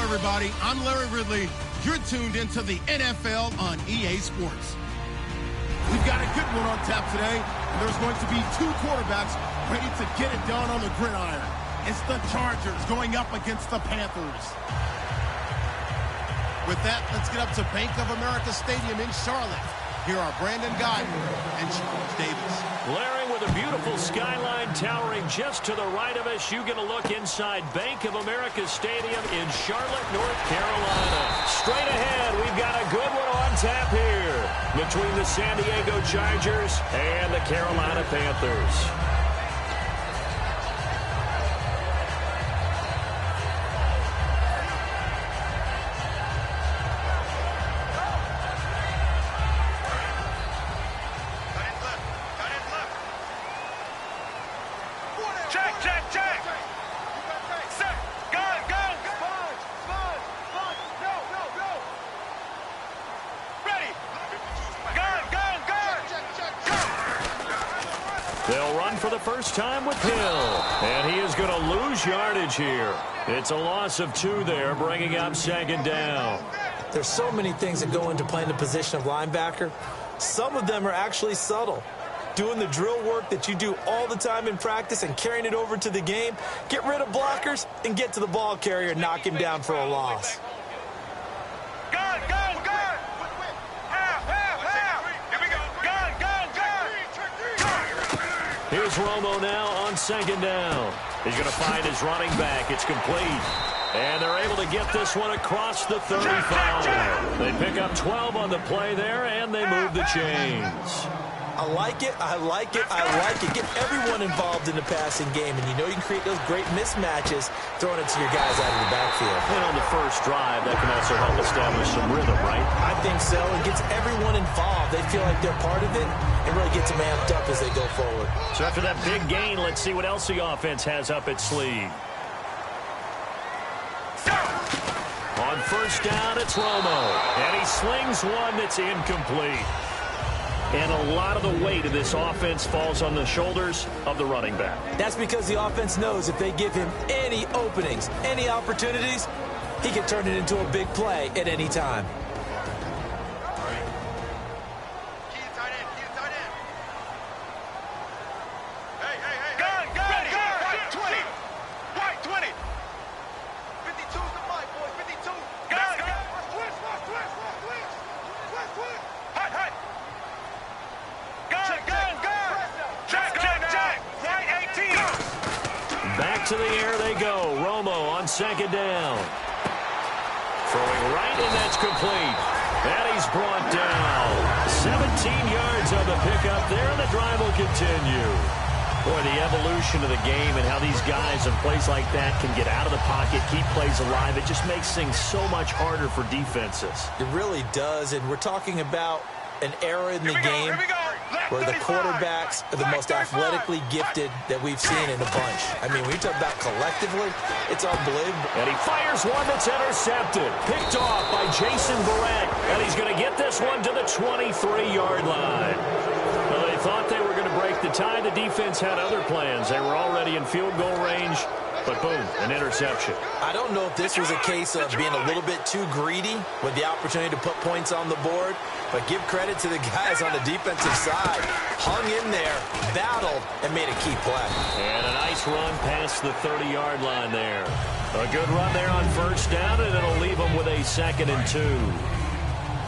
everybody. I'm Larry Ridley. You're tuned into the NFL on EA Sports. We've got a good one on tap today, and there's going to be two quarterbacks ready to get it done on the gridiron. It's the Chargers going up against the Panthers. With that, let's get up to Bank of America Stadium in Charlotte. Here are Brandon Guyton and Charles Davis. Larry, with a beautiful skyline towering just to the right of us, you get a look inside Bank of America Stadium in Charlotte, North Carolina. Straight ahead, we've got a good one on tap here between the San Diego Chargers and the Carolina Panthers. They'll run for the first time with Hill, and he is going to lose yardage here. It's a loss of 2 there, bringing up second down. There's so many things that go into playing the position of linebacker. Some of them are actually subtle. Doing the drill work that you do all the time in practice and carrying it over to the game. Get rid of blockers and get to the ball carrier and knock him down for a loss. Here's Romo now on second down. He's going to find his running back. It's complete. And they're able to get this one across the 35. They pick up 12 on the play there, and they move the chains. I like it. I like it. I like it. Get everyone involved in the passing game, and you know you can create those great mismatches throwing it to your guys out of the backfield. And on the first drive, that can also help establish some rhythm, right? I think so. It gets everyone involved. They feel like they're part of it and really gets them amped up as they go forward. So after that big gain, let's see what else the offense has up its sleeve. On first down, it's Romo, and he slings one that's incomplete. And a lot of the weight of this offense falls on the shoulders of the running back. That's because the offense knows if they give him any openings, any opportunities, he can turn it into a big play at any time. To the air they go. Romo on second down. Throwing right, and that's complete. And he's brought down. 17 yards on the pickup there, and the drive will continue. Boy, the evolution of the game and how these guys in plays like that can get out of the pocket, keep plays alive, it just makes things so much harder for defenses. It really does, and we're talking about an era in the game where the quarterbacks are the most athletically gifted that we've seen in a bunch. I mean, when you talk about collectively, it's unbelievable. And he fires one that's intercepted. Picked off by Jason Verrett. And he's going to get this one to the 23-yard line. Well, they thought they were going to break the tie. The defense had other plans. They were already in field goal range. But boom, an interception. I don't know if this was a case of being a little bit too greedy with the opportunity to put points on the board, but give credit to the guys on the defensive side. Hung in there, battled, and made a key play. And a nice run past the 30-yard line there. A good run there on first down, and it'll leave them with a 2nd and 2.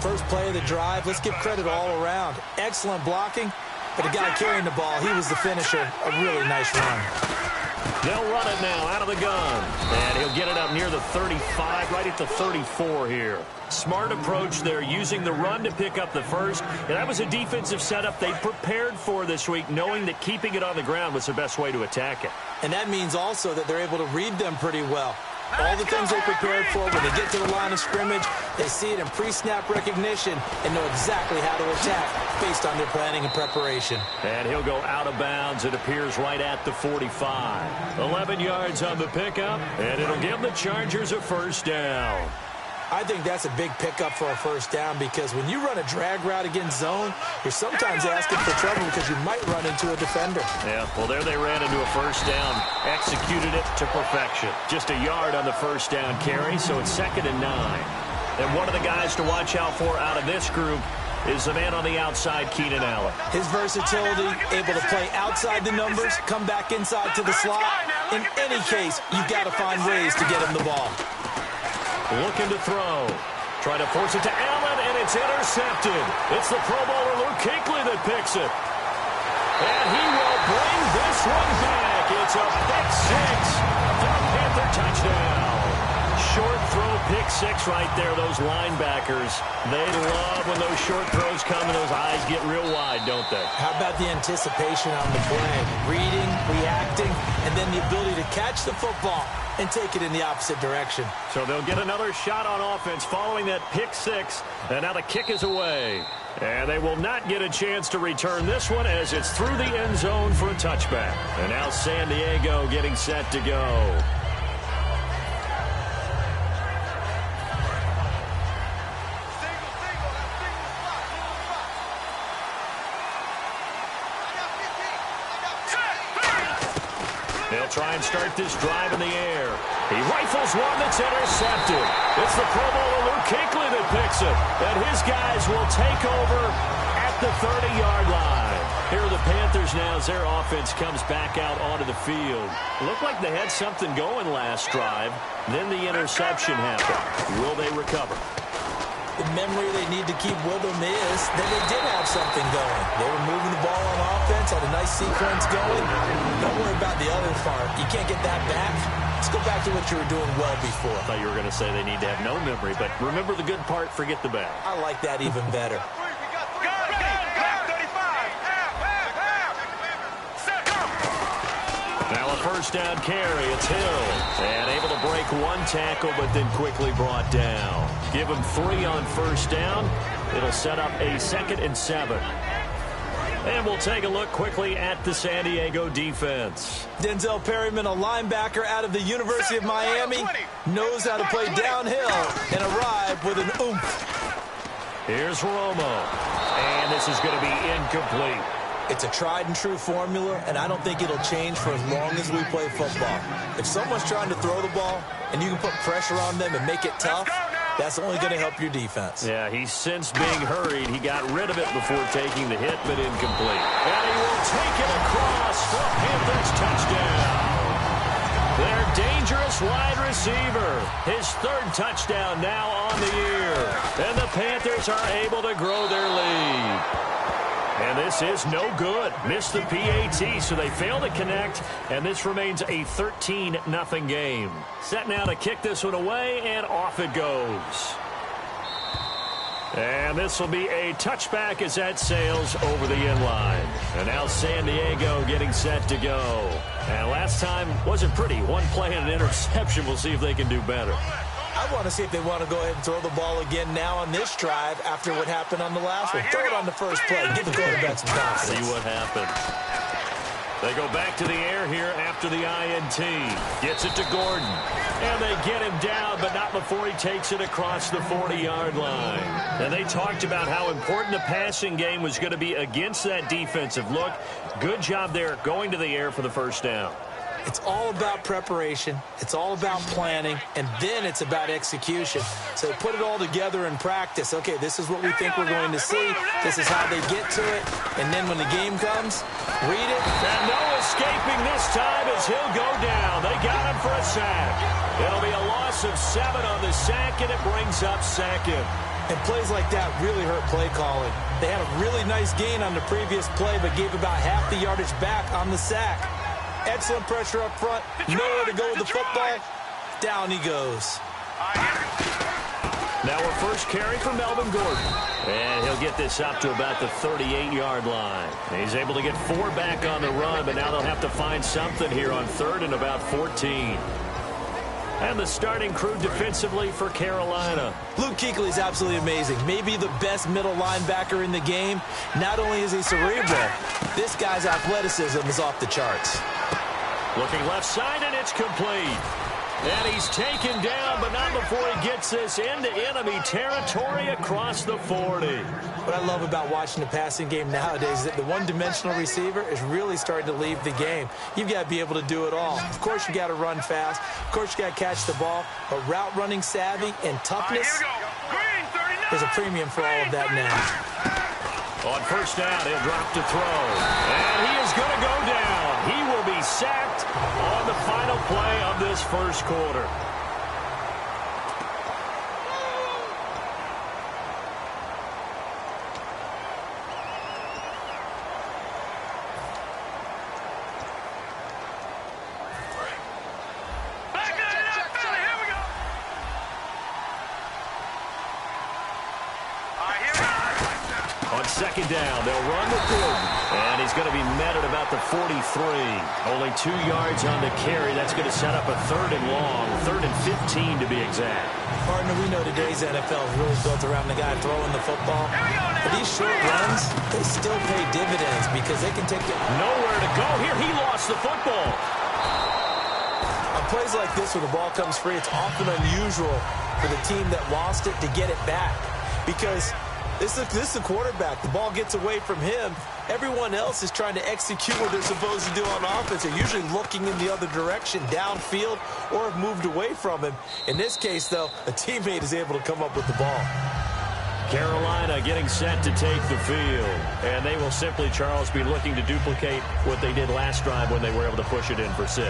First play of the drive, let's give credit all around. Excellent blocking, but the guy carrying the ball, he was the finisher. A really nice run. They'll run it now out of the gun. And he'll get it up near the 35, right at the 34 here. Smart approach there, using the run to pick up the first. And that was a defensive setup they prepared for this week, knowing that keeping it on the ground was the best way to attack it. And that means also that they're able to read them pretty well. All the things they prepared for, when they get to the line of scrimmage, they see it in pre-snap recognition and know exactly how to attack based on their planning and preparation. And he'll go out of bounds. It appears right at the 45. 11 yards on the pickup, and it'll give the Chargers a first down. I think that's a big pickup for a first down because when you run a drag route against zone, you're sometimes asking for trouble because you might run into a defender. Yeah, well, there they ran into a first down, executed it to perfection. Just a yard on the first down carry, so it's 2nd and 9. And one of the guys to watch out for out of this group is the man on the outside, Keenan Allen. His versatility, able to play outside the numbers, come back inside to the slot. In any case, you've got to find ways to get him the ball. Looking to throw. Trying to force it to Allen, and it's intercepted. It's the Pro Bowler Luke Kuechly that picks it. And he will bring this one back. It's a pick six. The Panther touchdown. Short throw, pick six right there. Those linebackers, they love when those short throws come and those eyes get real wide, don't they? How about the anticipation on the play? Reading, reacting, and then the ability to catch the football and take it in the opposite direction. So they'll get another shot on offense following that pick six, and now the kick is away. And they will not get a chance to return this one as it's through the end zone for a touchback. And now San Diego getting set to go. They'll try and start this drive in the air. He rifles one that's intercepted. It's the Pro Bowler Luke Kuechly that picks it. And his guys will take over at the 30-yard line. Here are the Panthers now as their offense comes back out onto the field. Looked like they had something going last drive. Then the interception happened. Will they recover? The memory they need to keep with them is that they did have something going. They were moving the ball on offense, had a nice sequence going. Don't worry about the other part. You can't get that back. Let's go back to what you were doing well before. I thought you were going to say they need to have no memory, but remember the good part, forget the bad. I like that even better. Now a first down carry. It's Hill. And able to break one tackle, but then quickly brought down. Give him 3 on first down. It'll set up a 2nd and 7. And we'll take a look quickly at the San Diego defense. Denzel Perryman, a linebacker out of the University of Miami, knows how to play downhill and arrive with an oomph. Here's Romo. And this is going to be incomplete. It's a tried-and-true formula, and I don't think it'll change for as long as we play football. If someone's trying to throw the ball and you can put pressure on them and make it tough, that's only going to help your defense. Yeah, he's since being hurried. He got rid of it before taking the hit, but incomplete. And he will take it across for a Panthers touchdown. Their dangerous wide receiver. His 3rd touchdown now on the year. And the Panthers are able to grow their lead. And this is no good. Missed the PAT, so they fail to connect, and this remains a 13-0 game. Set now to kick this one away, and off it goes. And this will be a touchback as that sails over the end line. And now San Diego getting set to go. And last time wasn't pretty. One play and an interception. We'll see if they can do better. I want to see if they want to go ahead and throw the ball again now on this drive after what happened on the last one. Throw it on the first play. Give the quarterback some confidence. See what happens. They go back to the air here after the INT. Gets it to Gordon. And they get him down, but not before he takes it across the 40-yard line. And they talked about how important the passing game was going to be against that defensive look. Good job there going to the air for the first down. It's all about preparation. It's all about planning. And then it's about execution. So they put it all together in practice. Okay, this is what we think we're going to see. This is how they get to it. And then when the game comes, read it. And no escaping this time as he'll go down. They got him for a sack. It'll be a loss of 7 on the sack, and it brings up 2nd. And plays like that really hurt play calling. They had a really nice gain on the previous play, but gave about half the yardage back on the sack. Excellent pressure up front. Nowhere to go with the football. Down he goes. Now a first carry for Melvin Gordon. And he'll get this up to about the 38-yard line. He's able to get 4 back on the run, but now they'll have to find something here on 3rd and about 14. And the starting crew defensively for Carolina. Luke Kuechly is absolutely amazing. Maybe the best middle linebacker in the game. Not only is he cerebral, this guy's athleticism is off the charts. Looking left side, and it's complete. And he's taken down, but not before he gets this into enemy territory across the 40. What I love about watching the passing game nowadays is that the one-dimensional receiver is really starting to leave the game. You've got to be able to do it all. Of course, you got to run fast. Of course, you got to catch the ball. But route running savvy and toughness, there's a premium for all of that now. On first down, he'll drop to throw. And he is going to go down. He will be sacked on the final play of this first quarter. Second down, they'll run with Gordon. And he's going to be met at about the 43. Only 2 yards on the carry. That's going to set up a 3rd and long, 3rd and 15 to be exact. Partner, we know today's NFL is really built around the guy throwing the football. But these short runs, they still pay dividends because they can take it. Nowhere to go here. He lost the football. On plays like this where the ball comes free, it's often unusual for the team that lost it to get it back because this is the quarterback. The ball gets away from him. Everyone else is trying to execute what they're supposed to do on offense. They're usually looking in the other direction, downfield, or have moved away from him. In this case, though, a teammate is able to come up with the ball. Carolina getting set to take the field. And they will simply, Charles, be looking to duplicate what they did last drive when they were able to push it in for 6.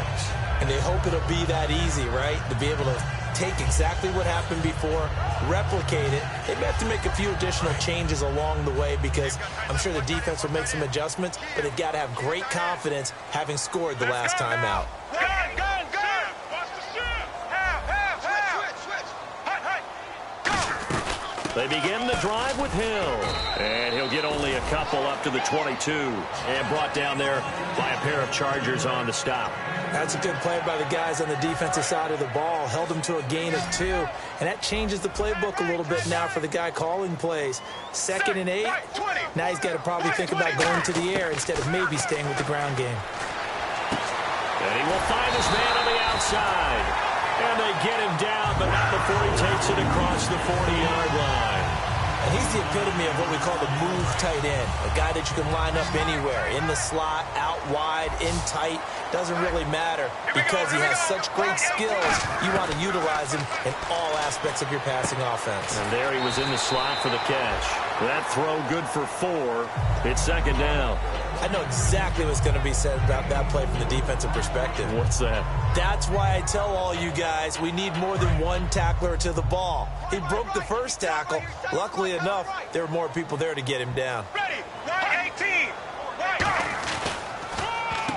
And they hope it'll be that easy, right? To be able to take exactly what happened before, replicate it. They may have to make a few additional changes along the way because I'm sure the defense will make some adjustments, but they've got to have great confidence having scored the last time out. They begin the drive with Hill. And he'll get only a couple up to the 22. And brought down there by a pair of Chargers on the stop. That's a good play by the guys on the defensive side of the ball. Held them to a gain of 2. And that changes the playbook a little bit now for the guy calling plays. 2nd and 8. Now he's got to probably think about going to the air instead of maybe staying with the ground game. And he will find his man on the outside. And they get him down, but not before he takes it across the 40-yard line. And he's the epitome of what we call the move tight end. A guy that you can line up anywhere. In the slot, out wide, in tight. Doesn't really matter because he has such great skills. You want to utilize him in all aspects of your passing offense. And there he was in the slot for the catch. That throw good for 4. It's 2nd down. I know exactly what's going to be said about that play from the defensive perspective. What's that? That's why I tell all you guys we need more than one tackler to the ball. He broke the first tackle. Luckily enough, there were more people there to get him down. Ready, 18.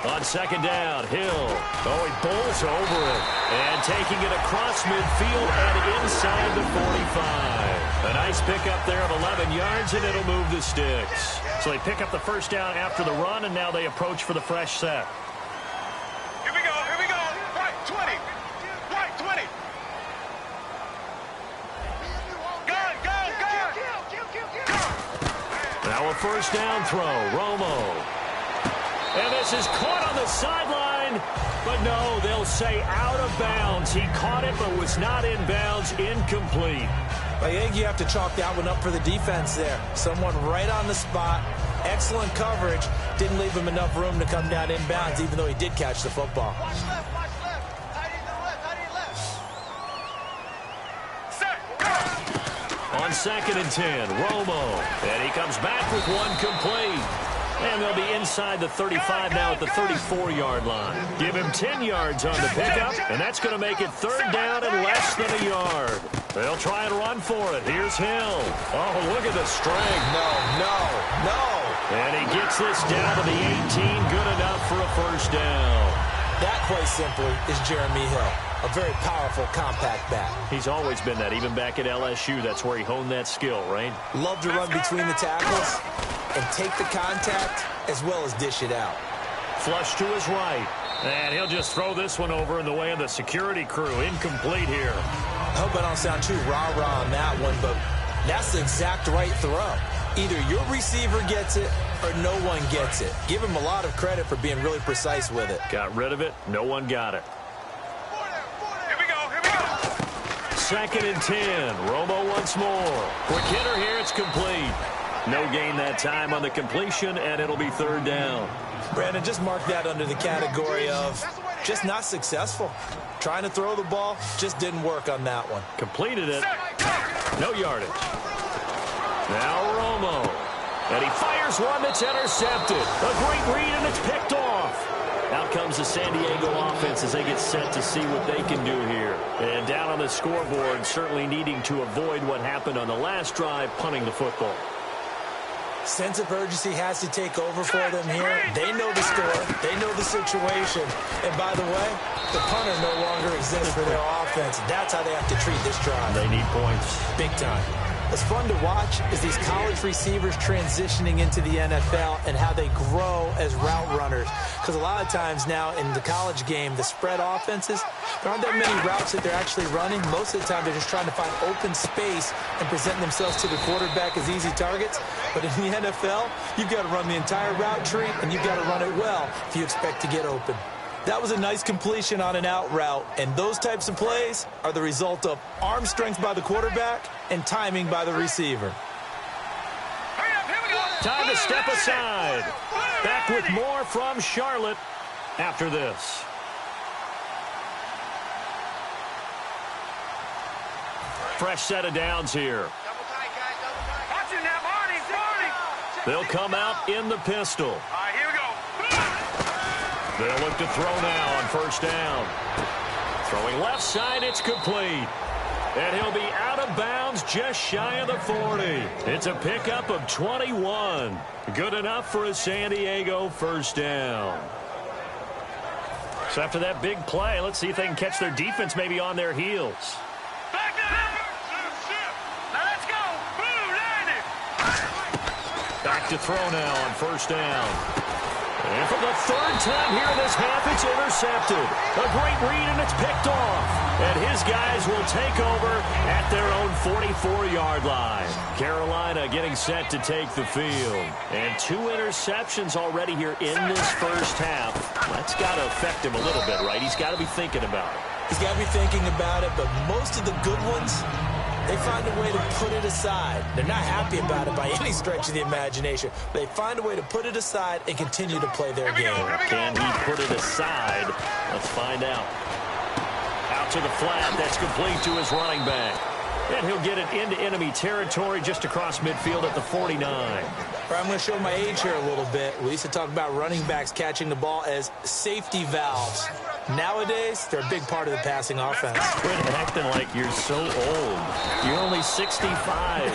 On 2nd down, Hill. Oh, he bowls over it. And taking it across midfield and inside the 45. A nice pickup there of 11 yards, and it'll move the sticks. So they pick up the first down after the run, and now they approach for the fresh set. Here we go. Right, 20. Right, 20. Go. Now a first down throw, Romo. And this is caught on the sideline, but no, they'll say out of bounds. He caught it, but was not in bounds, incomplete. I think you have to chalk that one up for the defense there. Someone right on the spot, excellent coverage, didn't leave him enough room to come down in bounds, even though he did catch the football. Watch left. Set, go. On 2nd and 10, Romo. And he comes back with one complete. And they'll be inside the 35 now at the 34-yard line. Give him 10 yards on the pickup, and that's going to make it 3rd down and less than a yard. They'll try and run for it. Here's Hill. Oh, look at the strength. No. And he gets this down to the 18, good enough for a first down. That, quite simply, is Jeremy Hill. A very powerful, compact back. He's always been that, even back at LSU. That's where he honed that skill, right? Love to run between the tackles and take the contact as well as dish it out. Flush to his right. And he'll just throw this one over in the way of the security crew. Incomplete here. I hope I don't sound too rah-rah on that one, but that's the exact right throw. Either your receiver gets it or no one gets it. Give him a lot of credit for being really precise with it. Got rid of it. No one got it. Here we go. 2nd and 10. Romo once more. Quick hitter here. It's complete. No gain that time on the completion, and it'll be 3rd down. Brandon, just mark that under the category of just not successful. Trying to throw the ball, just didn't work on that one. Completed it. No yardage. Now Romo. And he fires one that's intercepted. A great read, and it's picked off. Out comes the San Diego offense as they get set to see what they can do here. And down on the scoreboard, certainly needing to avoid what happened on the last drive, punting the football. Sense of urgency has to take over for them here. They know the score. They know the situation. And by the way, the punter no longer exists for their offense. That's how they have to treat this drive. They need points. Big time. What's fun to watch is these college receivers transitioning into the NFL and how they grow as route runners. Because a lot of times now in the college game, the spread offenses, there aren't that many routes that they're actually running. Most of the time, they're just trying to find open space and present themselves to the quarterback as easy targets. But in the NFL, you've got to run the entire route tree, and you've got to run it well if you expect to get open. That was a nice completion on an out route, and those types of plays are the result of arm strength by the quarterback and timing by the receiver. Time to step aside. Back with more from Charlotte after this. Fresh set of downs here. They'll come out in the pistol. All right, here we go. They'll look to throw now on 1st down. Throwing left side, it's complete. And he'll be out of bounds just shy of the 40. It's a pickup of 21. Good enough for a San Diego 1st down. So after that big play, let's see if they can catch their defense maybe on their heels. Back to them. Now let's go. Back to throw now on 1st down. And for the 3rd time here in this half, it's intercepted. A great read, and it's picked off. And his guys will take over at their own 44-yard line. Carolina getting set to take the field. And 2 interceptions already here in this 1st half. That's got to affect him a little bit, right? He's got to be thinking about it. He's got to be thinking about it, but most of the good ones, they find a way to put it aside. They're not happy about it by any stretch of the imagination. They find a way to put it aside and continue to play their game. Can he put it aside? Let's find out. Out to the flat. That's complete to his running back. And he'll get it into enemy territory just across midfield at the 49. I'm going to show my age here a little bit. We used to talk about running backs catching the ball as safety valves. Nowadays, they're a big part of the passing offense. Quit acting like you're so old. You're only 65.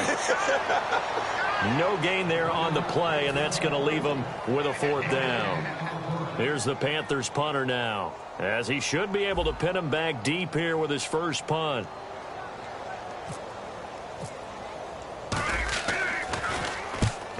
No gain there on the play, and that's going to leave them with a 4th down. Here's the Panthers punter now, as he should be able to pin him back deep here with his first punt.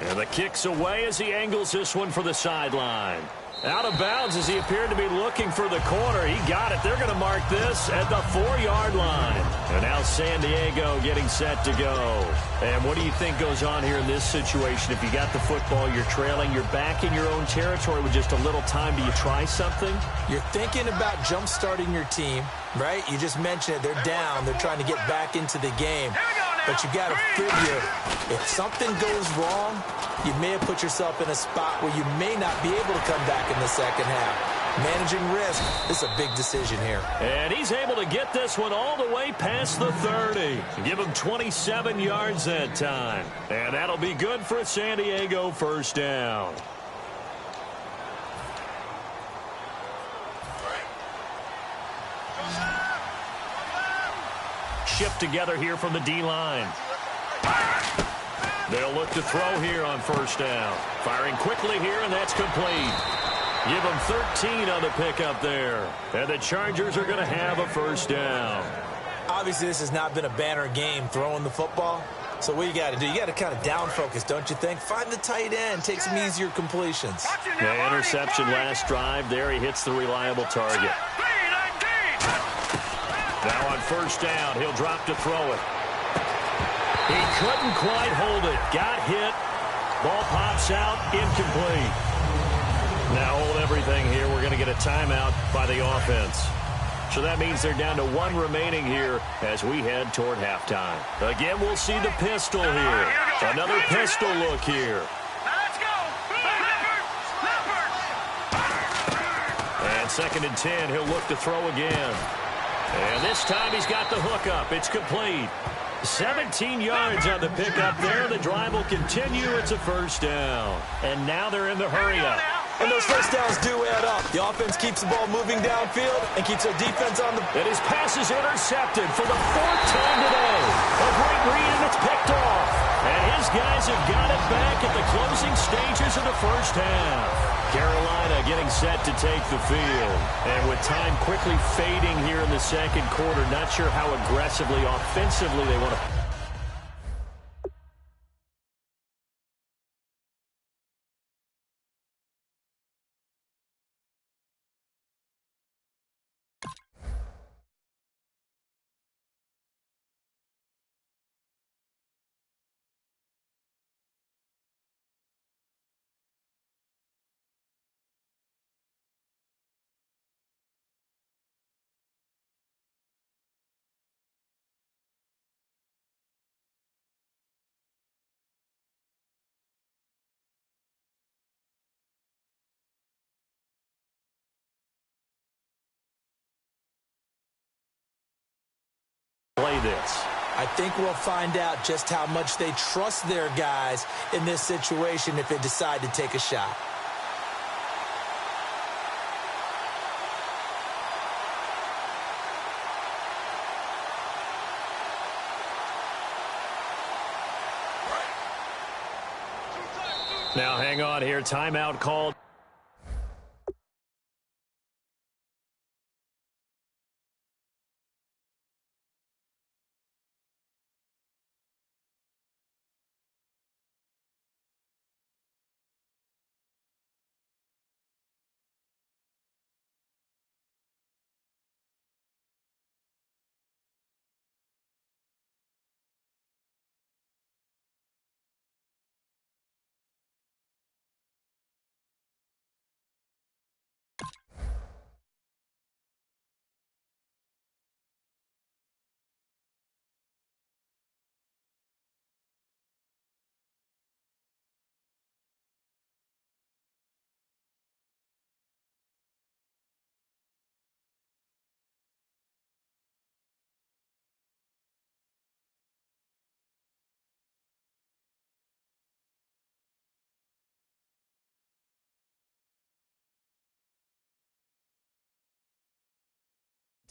And the kick's away as he angles this one for the sideline. Out of bounds as he appeared to be looking for the corner. He got it. They're going to mark this at the 4-yard line. And now San Diego getting set to go. And what do you think goes on here in this situation? If you got the football, you're trailing, you're back in your own territory with just a little time. Do you try something? You're thinking about jump-starting your team, right? You just mentioned it. They're down. They're trying to get back into the game. But you got to figure, if something goes wrong, you may have put yourself in a spot where you may not be able to come back in the 2nd half. Managing risk, this is a big decision here. And he's able to get this one all the way past the 30. Give him 27 yards that time. And that'll be good for a San Diego 1st down. Shift together here from the D-line. They'll look to throw here on 1st down. Firing quickly here, and that's complete. Give them 13 on the pickup there. And the Chargers are going to have a 1st down. Obviously, this has not been a banner game throwing the football. So what you got to do, you got to kind of down focus, don't you think? Find the tight end, take some easier completions. The interception last drive there. He hits the reliable target. Now on 1st down, he'll drop to throw it. He couldn't quite hold it. Got hit. Ball pops out. Incomplete. Now hold everything here. We're going to get a timeout by the offense. So that means they're down to 1 remaining here as we head toward halftime. Again, we'll see the pistol here. Another pistol look here. Let's go. And 2nd and 10, he'll look to throw again. And this time he's got the hook up. It's complete. 17 yards on the pickup there. The drive will continue. It's a first down. And now they're in the hurry up. And those first downs do add up. The offense keeps the ball moving downfield and keeps their defense on the... And his pass is intercepted for the 4th time today. A great read, and it's picked off. And his guys have got it back at the closing stages of the first half. Carolina getting set to take the field. And with time quickly fading here in the second quarter, not sure how aggressively, offensively they want to... play this. I think we'll find out just how much they trust their guys in this situation if they decide to take a shot. Now hang on here. Timeout called.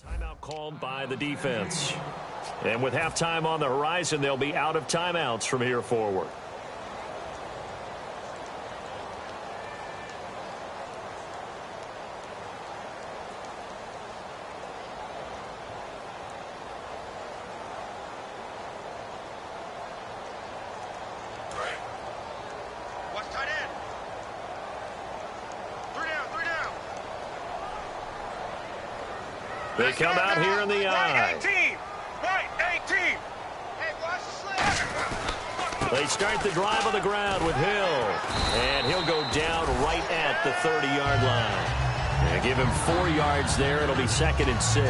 Timeout called by the defense. And with halftime on the horizon, they'll be out of timeouts from here forward. Watch tight end. 3 down, 3 down. They come out here in the eye. Right 18. Right 18. Hey, watch the slip. They start the drive on the ground with Hill. And he'll go down right at the 30-yard line. And give him 4 yards there. It'll be 2nd and 6.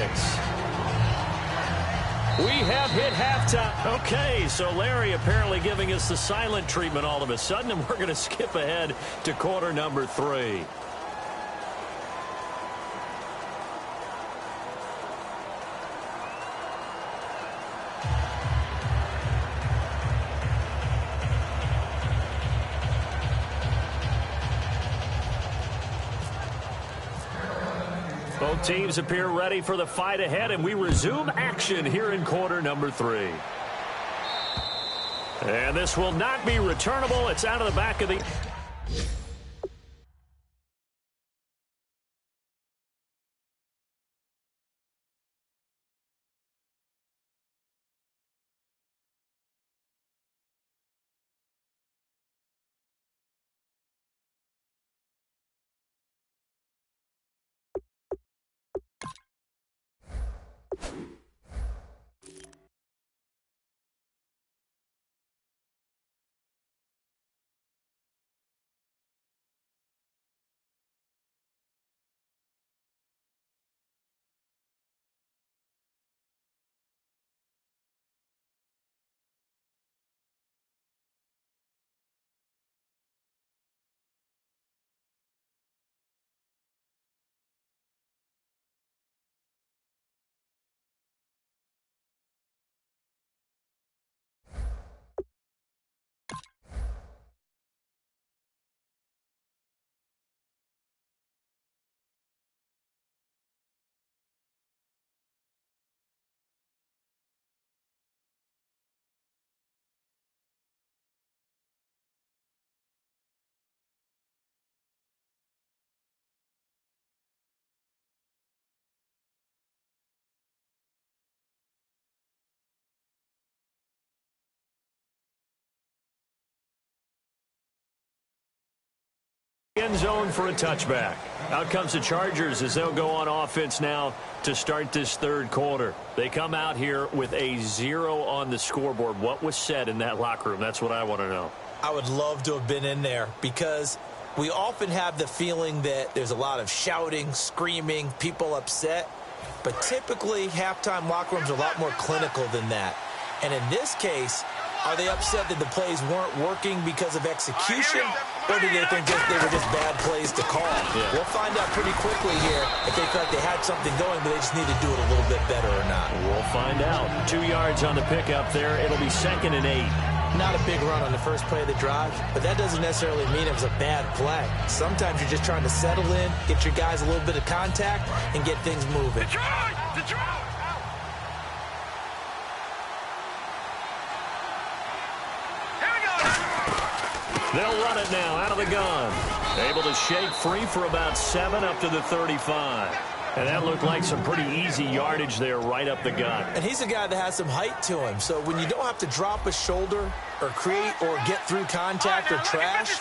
We have hit halftime. Okay, so Larry apparently giving us the silent treatment all of a sudden, and we're going to skip ahead to quarter number 3. Both teams appear ready for the fight ahead, and we resume action here in quarter number 3. And this will not be returnable. It's out of the back of the... end zone for a touchback. Out comes the Chargers as they'll go on offense now to start this third quarter. They come out here with a 0 on the scoreboard. What was said in that locker room? That's what I want to know. I would love to have been in there because we often have the feeling that there's a lot of shouting, screaming, people upset. But typically, halftime locker rooms are a lot more clinical than that. And in this case, are they upset that the plays weren't working because of execution, or do they think they were just bad plays to call? Yeah. We'll find out pretty quickly here if they felt they had something going, but they just need to do it a little bit better or not. We'll find out. 2 yards on the pickup there. It'll be 2nd and 8. Not a big run on the first play of the drive, but that doesn't necessarily mean it was a bad play. Sometimes you're just trying to settle in, get your guys a little bit of contact, and get things moving. Detroit! They'll run it now out of the gun. Able to shake free for about 7 up to the 35. And that looked like some pretty easy yardage there right up the gut. And he's a guy that has some height to him. So when you don't have to drop a shoulder or create or get through contact or trash,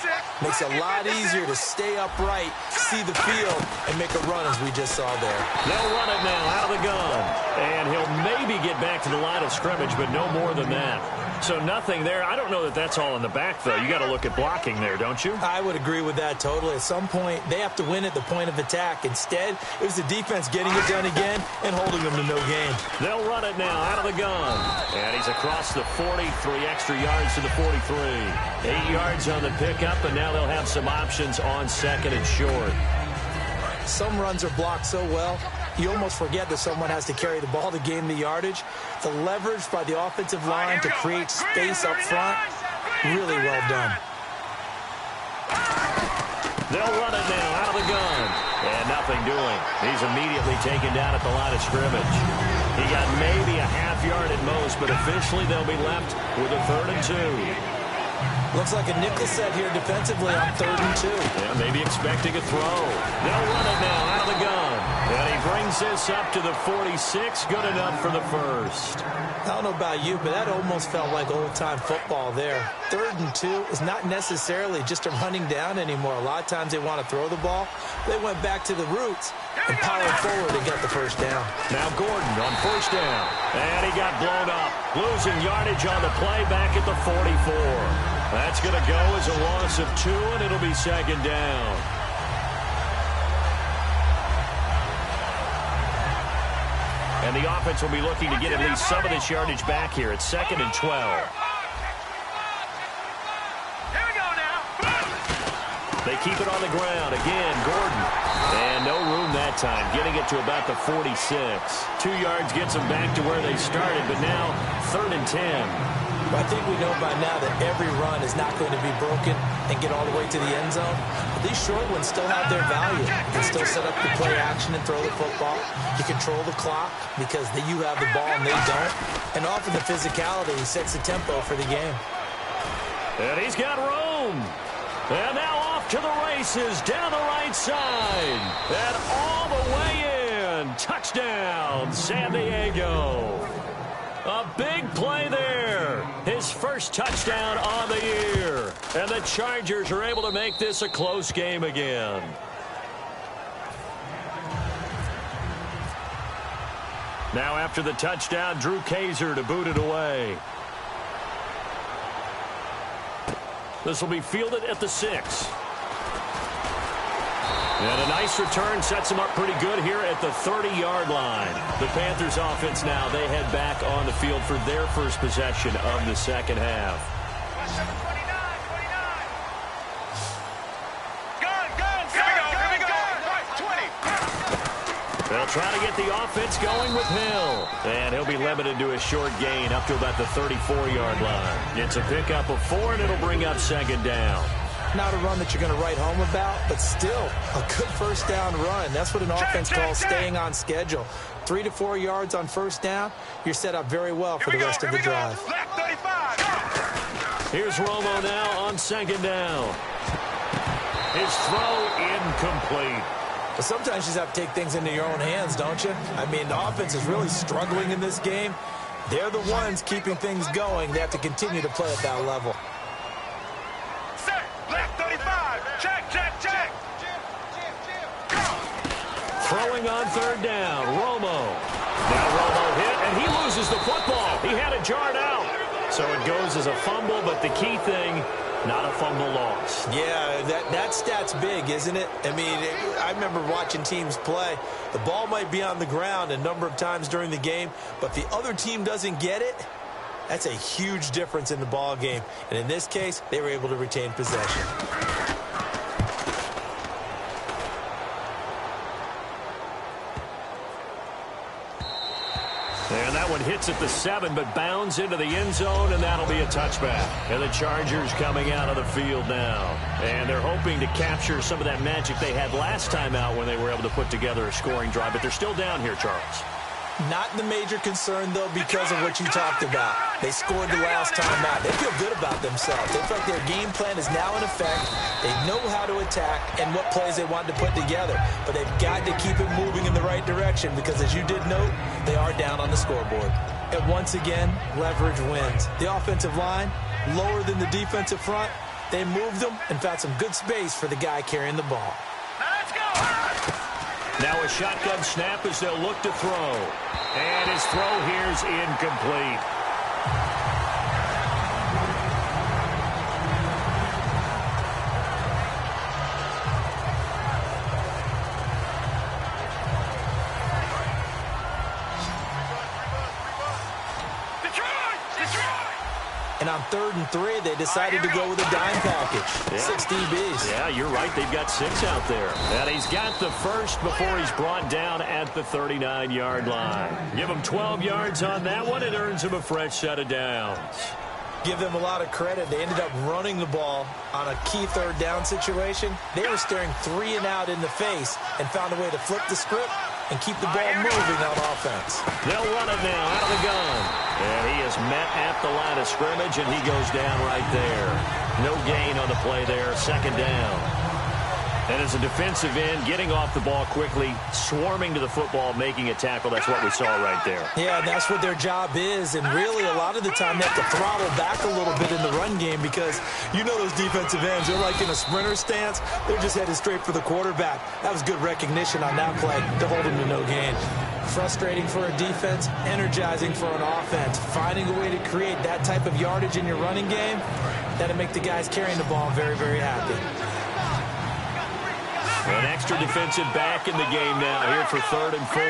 makes it a lot easier to stay upright, see the field, and make a run as we just saw there. They'll run it now out of the gun. And he'll maybe get back to the line of scrimmage, but no more than that. So nothing there. I don't know that that's all in the back, though. You got to look at blocking there, don't you? I would agree with that totally. At some point, they have to win at the point of attack. Instead, it was the defense getting it done again and holding them to no gain. They'll run it now out of the gun. And he's across the 40, 3 extra yards to the 43. 8 yards on the pickup, and now they'll have some options on 2nd and short. Some runs are blocked so well, you almost forget that someone has to carry the ball to gain the yardage. The leverage by the offensive line to create space up front, really well done. They'll run it now out of the gun. And nothing doing. He's immediately taken down at the line of scrimmage. He got maybe a half yard at most, but officially they'll be left with a 3rd and 2. Looks like a nickel set here defensively on 3rd and 2. Yeah, maybe expecting a throw. They'll run it now out of the gun. And he brings this up to the 46. Good enough for the first. I don't know about you, but that almost felt like old-time football there. 3rd and 2 is not necessarily just a running down anymore. A lot of times they want to throw the ball. They went back to the roots and powered forward and got the first down. Now Gordon on 1st down. And he got blown up. Losing yardage on the play back at the 44. That's going to go as a loss of 2, and it'll be 2nd down. And the offense will be looking to get at least some of this yardage back here. It's 2nd and 12. Here we go now. They keep it on the ground. Again, Gordon. And no room that time. Getting it to about the 46. 2 yards gets them back to where they started, but now 3rd and 10. But I think we know by now that every run is not going to be broken and get all the way to the end zone. But these short ones still have their value. You can still set up the play action and throw the football. You control the clock because you have the ball and they don't. And often the physicality sets the tempo for the game. And he's got room. And now off to the races down the right side. And all the way in. Touchdown, San Diego. A big play there. His first touchdown on the year. And the Chargers are able to make this a close game again. Now after the touchdown, Drew Kaiser to boot it away. This will be fielded at the 6. And a nice return sets them up pretty good here at the 30-yard line. The Panthers offense now, they head back on the field for their first possession of the second half. They'll try to get the offense going with Hill. And he'll be limited to a short gain up to about the 34-yard line. It's a pickup of 4, and it'll bring up 2nd down. Not a run that you're going to write home about, but still a good first down run. That's what an offense calls staying on schedule. 3 to 4 yards on first down. You're set up very well for the rest of the drive. Here's Romo now on 2nd down. His throw incomplete. But sometimes you just have to take things into your own hands, don't you? I mean, the offense is really struggling in this game. They're the ones keeping things going. They have to continue to play at that level. Set, left 35, check, check, check. throwing on third down. Romo. Now Romo hit, and he loses the football. He had it jarred out. So it goes as a fumble, but the key thing, not a fumble loss. Yeah, that stat's big, isn't it? I mean, I remember watching teams play. The ball might be on the ground a number of times during the game, but if the other team doesn't get it, that's a huge difference in the ball game. And in this case, they were able to retain possession. And that one hits at the 7, but bounds into the end zone, and that'll be a touchback. And the Chargers coming out of the field now. And they're hoping to capture some of that magic they had last time out when they were able to put together a scoring drive. But they're still down here, Charles. Not the major concern, though, because of what you talked about. They scored the last time out. They feel good about themselves. They feel like their game plan is now in effect. They know how to attack and what plays they want to put together. But they've got to keep it moving in the right direction because, as you did note, they are down on the scoreboard. And once again, leverage wins. The offensive line, lower than the defensive front. They moved them and found some good space for the guy carrying the ball. Let's go! Now a shotgun snap as they'll look to throw. And his throw here's incomplete. And on 3rd and 3, they decided to go with a dime package. Yeah. 6 DBs. Yeah, you're right. They've got 6 out there. And he's got the first before he's brought down at the 39-yard line. Give him 12 yards on that one. It earns him a fresh set of downs. Give them a lot of credit. They ended up running the ball on a key 3rd down situation. They were staring 3 and out in the face and found a way to flip the script and keep the ball moving on offense. They'll run it now out of the gun. And he is met at the line of scrimmage, and he goes down right there. No gain on the play there, 2nd down. And as a defensive end, getting off the ball quickly, swarming to the football, making a tackle, that's what we saw right there. Yeah, and that's what their job is. And really, a lot of the time, they have to throttle back a little bit in the run game because you know those defensive ends, they're like in a sprinter stance. They're just headed straight for the quarterback. That was good recognition on that play to hold him to no gain. Frustrating for a defense, energizing for an offense. Finding a way to create that type of yardage in your running game, that'll make the guys carrying the ball very, very happy. An extra defensive back in the game now here for 3rd and 4.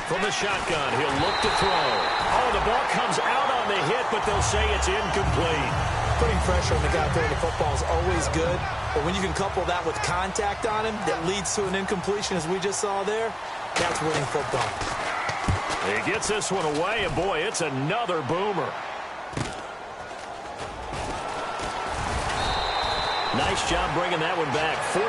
From the shotgun, he'll look to throw. Oh, the ball comes out on the hit, but they'll say it's incomplete. Putting pressure on the guy throwing the football is always good, but when you can couple that with contact on him that leads to an incompletion, as we just saw there, that's winning football. He gets this one away, and boy, it's another boomer. Nice job bringing that one back. 14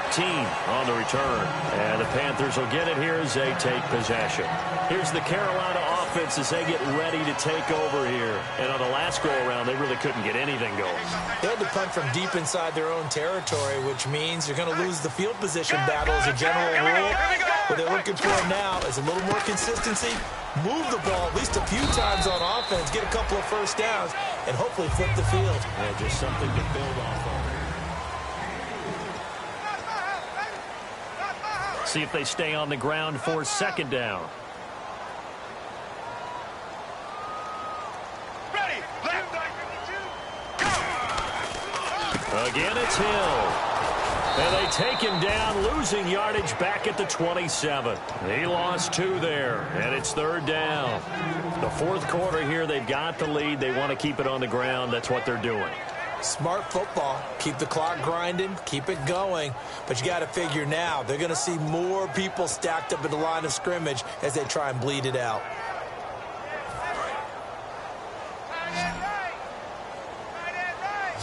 on the return. And the Panthers will get it here as they take possession. Here's the Carolina offense as they get ready to take over here. And on the last go-around, they really couldn't get anything going. They had to punt from deep inside their own territory, which means you're going to lose the field position battle as a general rule. What they're looking for now is a little more consistency, move the ball at least a few times on offense, get a couple of first downs, and hopefully flip the field. Yeah, just something to build off of. See if they stay on the ground for 2nd down. Ready, left, Again, it's Hill. And they take him down, losing yardage back at the 27. He lost 2 there, and it's 3rd down. The 4th quarter here, they've got the lead. They want to keep it on the ground. That's what they're doing. Smart football. Keep the clock grinding. Keep it going. But you got to figure now, they're going to see more people stacked up at the line of scrimmage as they try and bleed it out.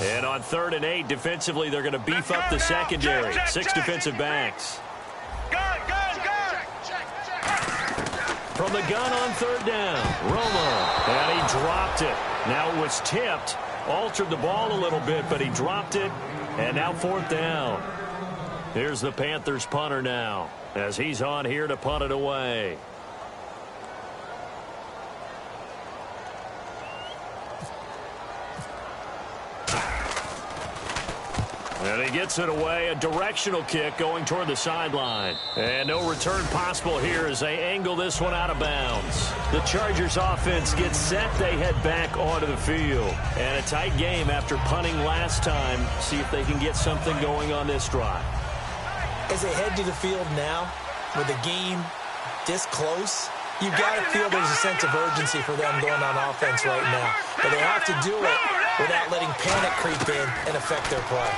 And on 3rd and 8, defensively, they're going to beef up the secondary. 6 defensive backs. Gun. From the gun on 3rd down, Romo. And he dropped it. Now it was tipped. Altered the ball a little bit, but he dropped it. And now 4th down. Here's the Panthers punter now as he's on here to punt it away. And he gets it away, a directional kick going toward the sideline. And no return possible here as they angle this one out of bounds. The Chargers offense gets set. They head back onto the field. And a tight game after punting last time. See if they can get something going on this drive. As they head to the field now, with the game this close, you've got to feel there's a sense of urgency for them going on offense right now. But they have to do it without letting panic creep in and affect their play.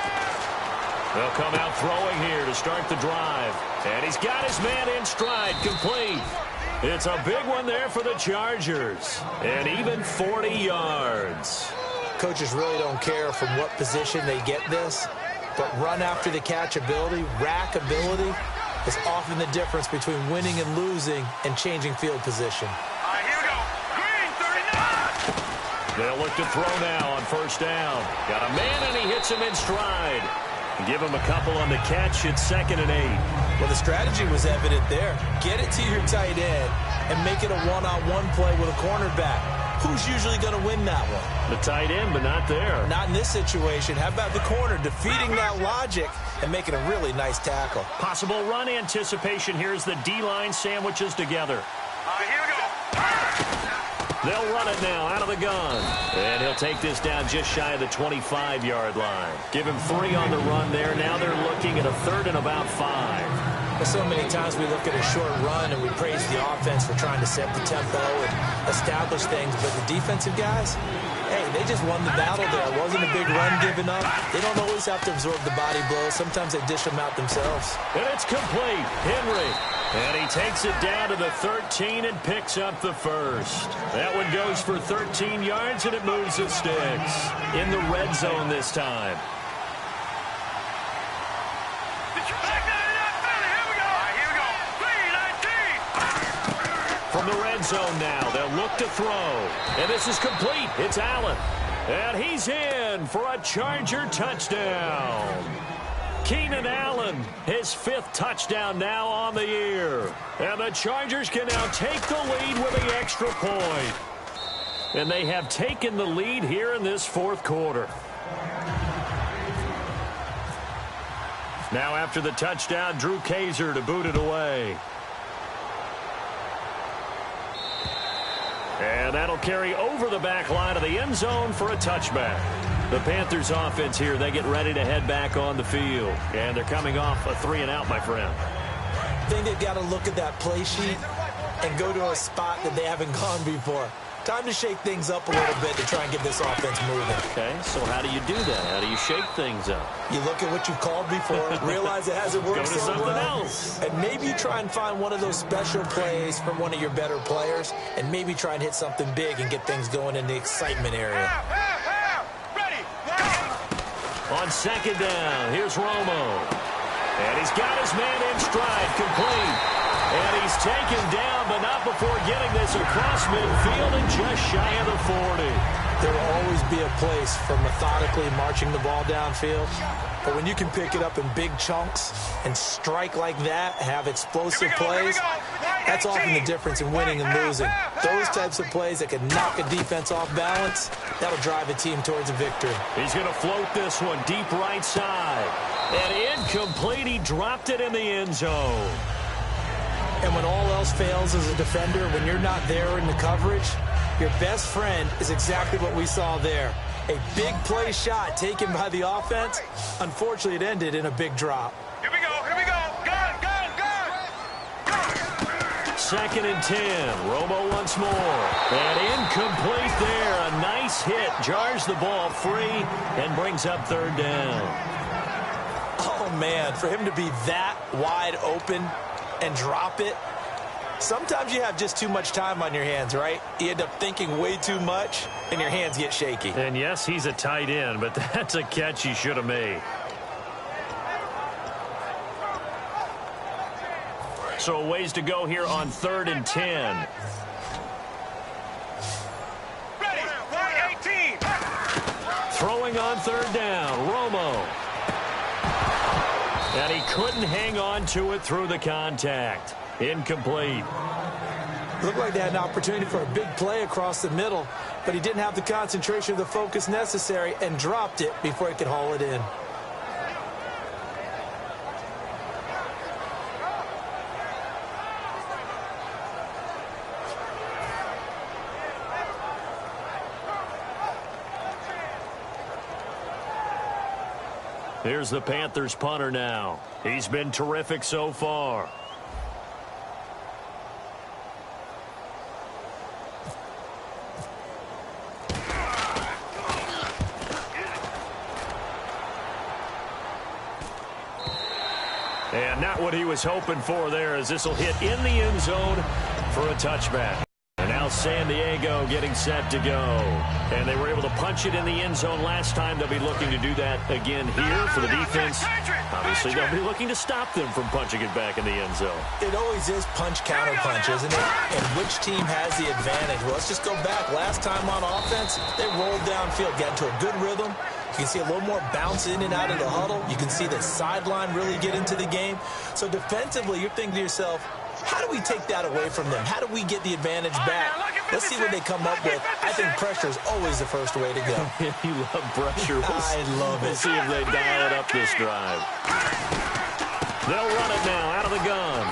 They'll come out throwing here to start the drive. And he's got his man in stride, complete. It's a big one there for the Chargers. And even 40 yards. Coaches really don't care from what position they get this, but run after the catch ability, rack ability, is often the difference between winning and losing and changing field position. All right, here we go. Green, 39! They'll look to throw now on first down. Got a man, and he hits him in stride. Give him a couple on the catch. It's 2nd and 8. Well, the strategy was evident there. Get it to your tight end and make it a one-on-one play with a cornerback. Who's usually going to win that one? The tight end, but not there. Not in this situation. How about the corner defeating that logic and making a really nice tackle? Possible run anticipation. Here's the D-line sandwiches together. All right, here we go. They'll run it now out of the gun. And he'll take this down just shy of the 25-yard line. Give him 3 on the run there. Now they're looking at a 3rd and about 5. So many times we look at a short run and we praise the offense for trying to set the tempo and establish things. But the defensive guys, hey, they just won the battle there. It wasn't a big run given up. They don't always have to absorb the body blows. Sometimes they dish them out themselves. And it's complete. Henry. And he takes it down to the 13 and picks up the first. That one goes for 13 yards, and it moves the sticks. In the red zone this time. From the red zone now, they'll look to throw. And this is complete. It's Allen. And he's in for a Charger touchdown. Keenan Allen, his 5th touchdown now on the year. And the Chargers can now take the lead with the extra point. And they have taken the lead here in this 4th quarter. Now after the touchdown, Drew Kaiser to boot it away. And that'll carry over the back line of the end zone for a touchback. The Panthers offense here, they get ready to head back on the field. And they're coming off a 3-and-out, my friend. I think they've got to look at that play sheet and go to a spot that they haven't gone before. Time to shake things up a little bit to try and get this offense moving. Okay, so how do you do that? How do you shake things up? You look at what you've called before, realize it hasn't worked Go to so something well, else. and maybe you try and find one of those special plays from one of your better players, and maybe try and hit something big and get things going in the excitement area. Ready. On 2nd down, here's Romo. And he's got his man in stride, complete. And he's taken down, but not before getting this across midfield and just shy of the 40. There will always be a place for methodically marching the ball downfield. But when you can pick it up in big chunks and strike like that, have explosive plays, that's often the difference in winning and losing. Those types of plays that can knock a defense off balance, that'll drive a team towards a victory. He's going to float this one deep right side. And incomplete. He dropped it in the end zone. And when all else fails as a defender, when you're not there in the coverage, your best friend is exactly what we saw there. A big play shot taken by the offense. Unfortunately, it ended in a big drop. Here we go. Gun. 2nd and 10. Romo once more. And incomplete there. A nice hit. Jars the ball free and brings up 3rd down. Oh, man, for him to be that wide open and drop it. Sometimes you have just too much time on your hands, right? You end up thinking way too much, and your hands get shaky. And yes, he's a tight end, but that's a catch he should have made. So a ways to go here on 3rd and 10. Ready. 18. Throwing on 3rd down, Romo. And he couldn't hang on to it through the contact. Incomplete. Looked like they had an opportunity for a big play across the middle, but he didn't have the concentration or the focus necessary and dropped it before he could haul it in. Here's the Panthers punter now. He's been terrific so far. And not what he was hoping for there, as this will hit in the end zone for a touchback. And now San Diego getting set to go. And they were able to punch it in the end zone last time. They'll be looking to do that again here for the defense. Obviously, they'll be looking to stop them from punching it back in the end zone. It always is punch-counter-punch, isn't it? And which team has the advantage? Well, let's just go back. Last time on offense, they rolled downfield, got into a good rhythm. You can see a little more bounce in and out of the huddle. You can see the sideline really get into the game. So defensively, you're thinking to yourself, how do we take that away from them? How do we get the advantage back? Let's see what they come up with. I think pressure is always the first way to go. You love pressure. I love it. We'll see if they dial it up this drive. They'll run it now out of the gun.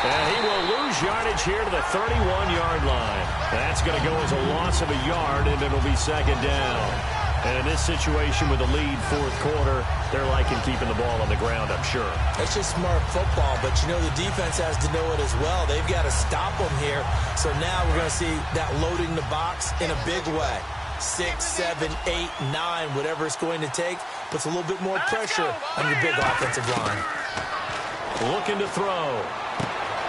And he will lose yardage here to the 31-yard line. That's going to go as a loss of a yard, and it'll be second down. And in this situation with the lead fourth quarter, they're liking keeping the ball on the ground, I'm sure. That's just smart football, but you know the defense has to know it as well. They've got to stop them here. So now we're going to see that loading the box in a big way. 6, 7, 8, 9, whatever it's going to take, puts a little bit more pressure on your big offensive line. Looking to throw.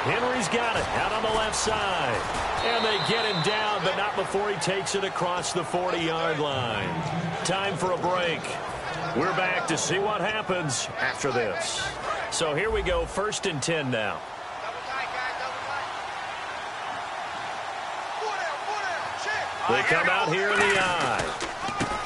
Henry's got it out on the left side. And they get him down, but not before he takes it across the 40-yard line. Time for a break. We're back to see what happens after this. So here we go, 1st and 10 now. They come out here in the eye.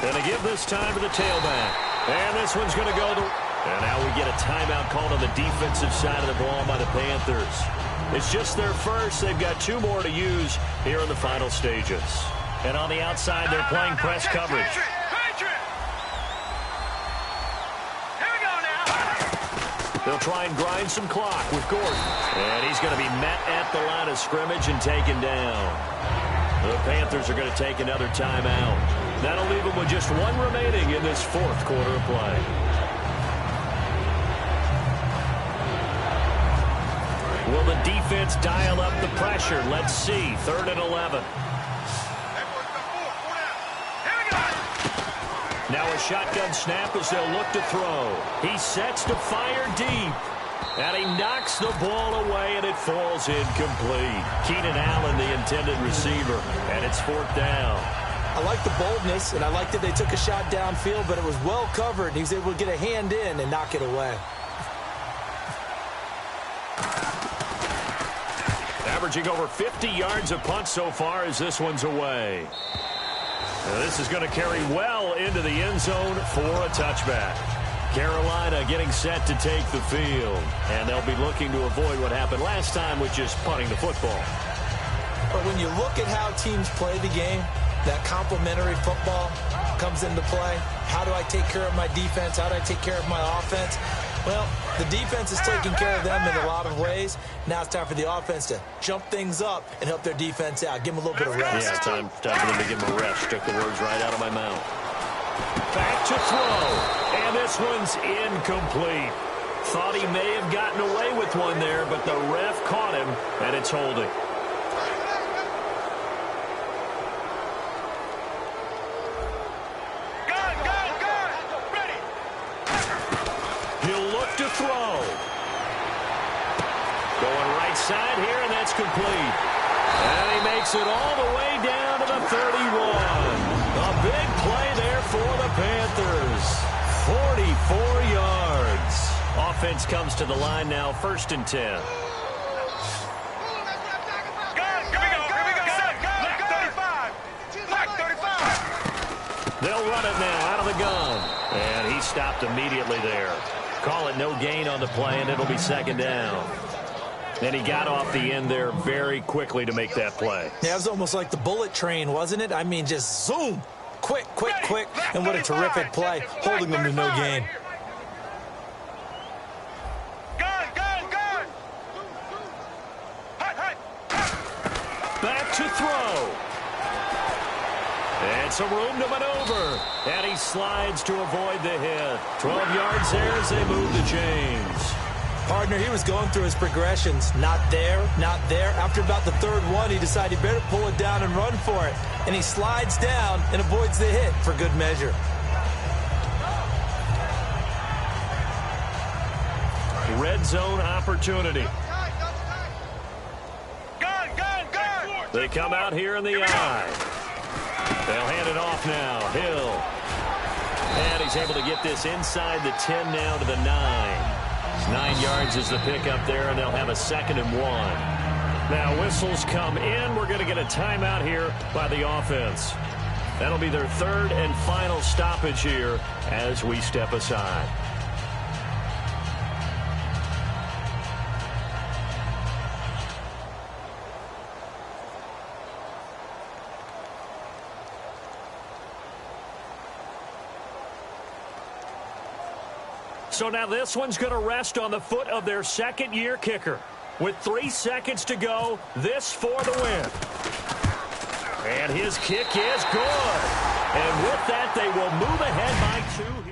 And they give this time to the tailback. And this one's going to go to... And now we get a timeout called on the defensive side of the ball by the Panthers. It's just their first. They've got 2 more to use here in the final stages. And on the outside, they're playing press coverage. They'll try and grind some clock with Gordon. And he's going to be met at the line of scrimmage and taken down. The Panthers are going to take another timeout. That'll leave them with just 1 remaining in this fourth quarter of play. Will the defense dial up the pressure? Let's see. 3rd and 11. Now a shotgun snap as they'll look to throw. He sets to fire deep. And he knocks the ball away, and it falls incomplete. Keenan Allen, the intended receiver, and it's 4th down. I like the boldness, and I like that they took a shot downfield, but it was well covered. He was able to get a hand in and knock it away. Averaging over 50 yards a punt so far as this one's away. Now this is going to carry well into the end zone for a touchback. Carolina getting set to take the field. And they'll be looking to avoid what happened last time with just punting the football. But when you look at how teams play the game, that complementary football comes into play. How do I take care of my defense? How do I take care of my offense? Well, the defense is taking care of them in a lot of ways. Now it's time for the offense to jump things up and help their defense out. Give them a little bit of rest. Yeah, time for them to give them a rest. Took the words right out of my mouth. Back to throw. And this one's incomplete. Thought he may have gotten away with one there, but the ref caught him, and it's holding. Throw. Going right side here, and that's complete. And he makes it all the way down to the 31. A big play there for the Panthers. 44 yards. Offense comes to the line now, 1st and 10. They'll run it now out of the gun. And he stopped immediately there. Call it no gain on the play, and it'll be 2nd down. And he got off the end there very quickly to make that play. Yeah, it was almost like the bullet train, wasn't it? I mean, just zoom. Quick, quick, quick. And what a terrific play, holding them to no gain. Back to throw. And right, some room to maneuver. And he slides to avoid the hit. 12 yards there as they move the chains. Partner, he was going through his progressions. Not there, not there. After about the third one, he decided he better pull it down and run for it. And he slides down and avoids the hit for good measure. Red zone opportunity. Gun! They come out here in the eye. They'll hand it off now. Hill. And he's able to get this inside the 10 now to the 9. 9 yards is the pickup there, and they'll have a 2nd and 1. Now whistles come in. We're going to get a timeout here by the offense. That'll be their 3rd and final stoppage here as we step aside. So now this one's going to rest on the foot of their 2nd-year kicker. With 3 seconds to go, this for the win. And his kick is good. And with that, they will move ahead by 2.